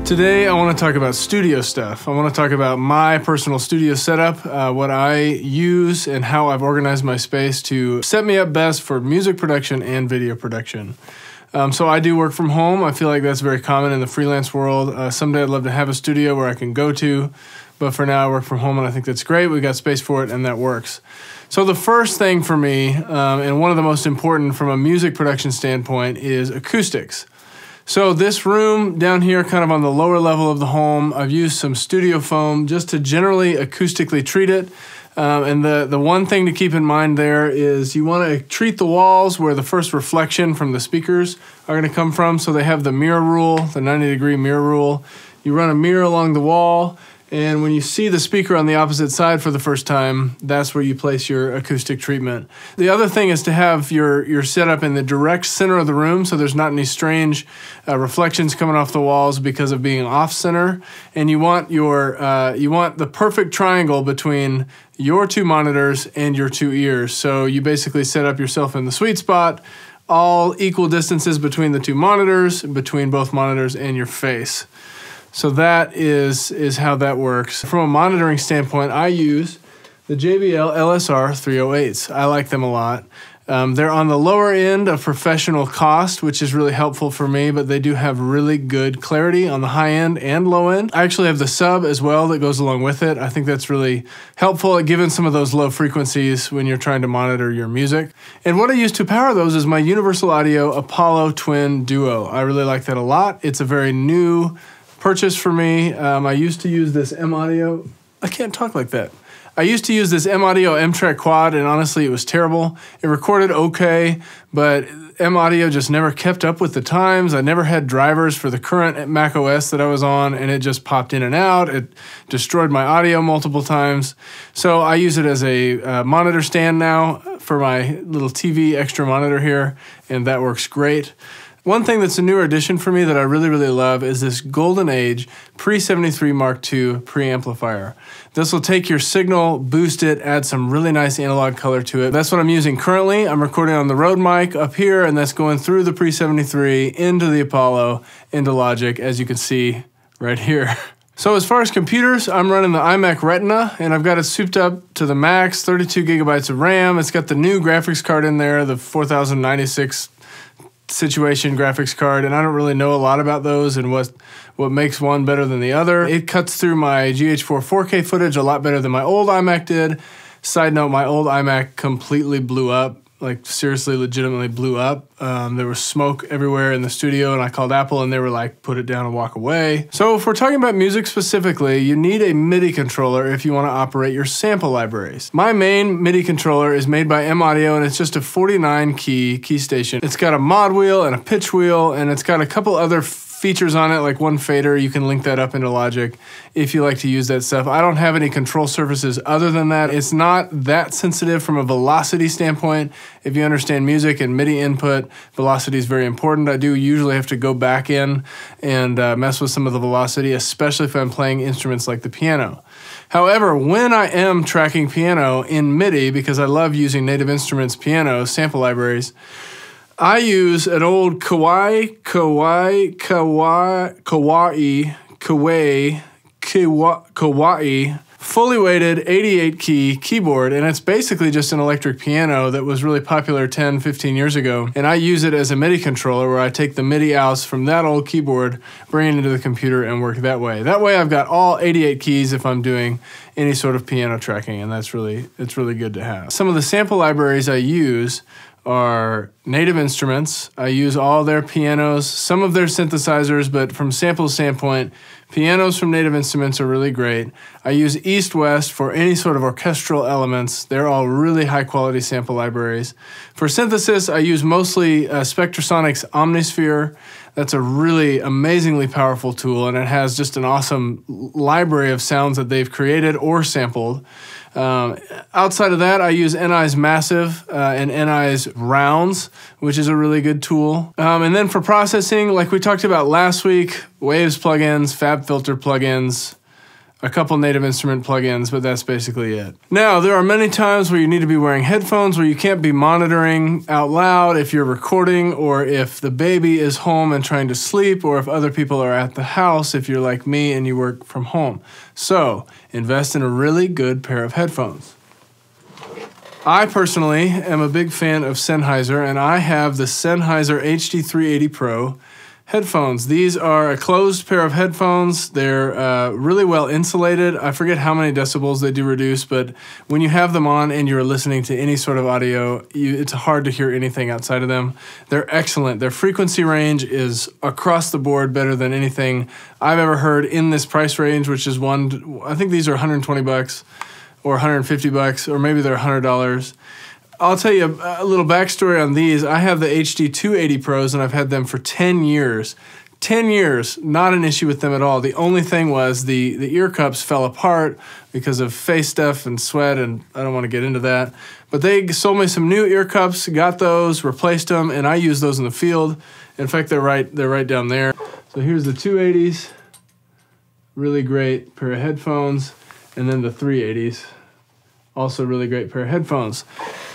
Today I want to talk about studio stuff. I want to talk about my personal studio setup, what I use and how I've organized my space to set me up best for music production and video production. So I do work from home. I feel like that's very common in the freelance world. Someday I'd love to have a studio where I can go to, but for now I work from home and I think that's great. We've got space for it and that works. So the first thing for me, and one of the most important from a music production standpoint, is acoustics. So this room down here, kind of on the lower level of the home, I've used some studio foam just to generally acoustically treat it. And the one thing to keep in mind there is you want to treat the walls where the first reflection from the speakers are going to come from. So they have the mirror rule, the 90-degree mirror rule. You run a mirror along the wall, and when you see the speaker on the opposite side for the first time, that's where you place your acoustic treatment. The other thing is to have your setup in the direct center of the room so there's not any strange reflections coming off the walls because of being off-center. And you want the perfect triangle between your two monitors and your two ears. So you basically set up yourself in the sweet spot, all equal distances between the two monitors, between both monitors and your face. So that is how that works. From a monitoring standpoint, I use the JBL LSR 308s. I like them a lot. They're on the lower end of professional cost, which is really helpful for me, but they do have really good clarity on the high end and low end. I actually have the sub as well that goes along with it. I think that's really helpful at giving some of those low frequencies when you're trying to monitor your music. And what I use to power those is my Universal Audio Apollo Twin Duo. I really like that a lot. It's a very new purchase for me. I used to use this M-Audio. I can't talk like that. I used to use this M-Audio M-Track Quad, and honestly, it was terrible. It recorded okay, but M-Audio just never kept up with the times. I never had drivers for the current Mac OS that I was on, and it just popped in and out. It destroyed my audio multiple times. So I use it as a monitor stand now for my little TV extra monitor here, and that works great. One thing that's a newer addition for me that I really, really love is this Golden Age Pre-73 Mark II preamplifier. This will take your signal, boost it, add some really nice analog color to it. That's what I'm using currently. I'm recording on the Rode mic up here, and that's going through the Pre-73 into the Apollo, into Logic, as you can see right here. So as far as computers, I'm running the iMac Retina, and I've got it souped up to the max, 32 gigabytes of RAM. It's got the new graphics card in there, the 4096 situation graphics card, and I don't really know a lot about those and what makes one better than the other. It cuts through my GH4 4K footage a lot better than my old iMac did. Side note, my old iMac completely blew up, like seriously, legitimately blew up. There was smoke everywhere in the studio, and I called Apple and they were like, put it down and walk away. So if we're talking about music specifically, you need a MIDI controller if you want to operate your sample libraries. My main MIDI controller is made by M-Audio, and it's just a 49 key station. It's got a mod wheel and a pitch wheel, and it's got a couple other features on it, like one fader. You can link that up into Logic if you like to use that stuff. I don't have any control surfaces other than that. It's not that sensitive from a velocity standpoint. If you understand music and MIDI input, velocity is very important. I do usually have to go back in and mess with some of the velocity, especially if I'm playing instruments like the piano. However, when I am tracking piano in MIDI, because I love using Native Instruments piano sample libraries, I use an old Kawai fully weighted 88 key keyboard, and it's basically just an electric piano that was really popular 10, 15 years ago. And I use it as a MIDI controller where I take the MIDI outs from that old keyboard, bring it into the computer, and work that way. That way I've got all 88 keys if I'm doing any sort of piano tracking, and it's really good to have. Some of the sample libraries I use are Native Instruments. I use all their pianos, some of their synthesizers, but from sample standpoint, pianos from Native Instruments are really great. I use East West for any sort of orchestral elements. They're all really high quality sample libraries. For synthesis, I use mostly Spectrasonics Omnisphere. That's a really amazingly powerful tool, and it has just an awesome library of sounds that they've created or sampled. Outside of that, I use NI's Massive and NI's Rounds, which is a really good tool. And then for processing, like we talked about last week, Waves plugins, FabFilter plugins, a couple native instrument plugins, but that's basically it. Now, there are many times where you need to be wearing headphones where you can't be monitoring out loud if you're recording, or if the baby is home and trying to sleep, or if other people are at the house if you're like me and you work from home. So, invest in a really good pair of headphones. I personally am a big fan of Sennheiser, and I have the Sennheiser HD380 Pro headphones. These are a closed pair of headphones. They're really well insulated. I forget how many decibels they do reduce, but when you have them on and you're listening to any sort of audio, it's hard to hear anything outside of them. They're excellent. Their frequency range is across the board better than anything I've ever heard in this price range, which is I think these are $120 or $150, or maybe they're $100. I'll tell you a little backstory on these. I have the HD280 Pros, and I've had them for 10 years. 10 years, not an issue with them at all. The only thing was the ear cups fell apart because of face stuff and sweat, and I don't want to get into that. But they sold me some new ear cups, got those, replaced them, and I use those in the field. In fact, they're right down there. So here's the 280s. Really great pair of headphones. And then the 380s. Also really great pair of headphones.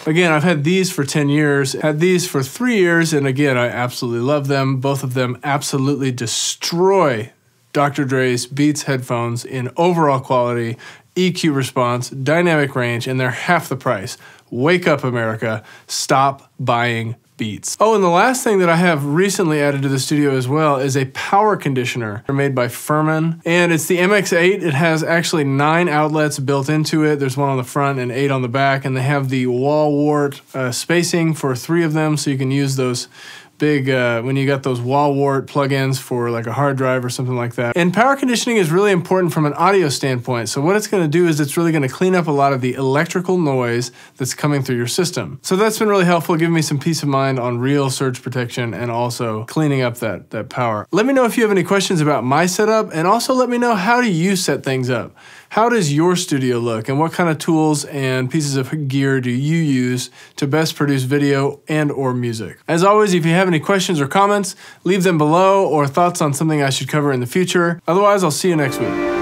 Again, I've had these for 10 years, had these for 3 years, and again, I absolutely love them. Both of them absolutely destroy Dr. Dre's Beats headphones in overall quality, EQ response, dynamic range, and they're half the price. Wake up, America. Stop buying Beats. Oh, and the last thing that I have recently added to the studio as well is a power conditioner. They're made by Furman, and it's the MX8. It has actually 9 outlets built into it. There's one on the front and 8 on the back, and they have the wall wart spacing for 3 of them, so you can use those big, when you got those wall wart plugins for like a hard drive or something like that. And power conditioning is really important from an audio standpoint. So what it's going to do is it's really going to clean up a lot of the electrical noise that's coming through your system. So that's been really helpful, giving me some peace of mind on real surge protection and also cleaning up that power. Let me know if you have any questions about my setup, and also let me know, how do you set things up? How does your studio look, and what kind of tools and pieces of gear do you use to best produce video and or music? As always, if you have any questions or comments, leave them below, or thoughts on something I should cover in the future. Otherwise, I'll see you next week.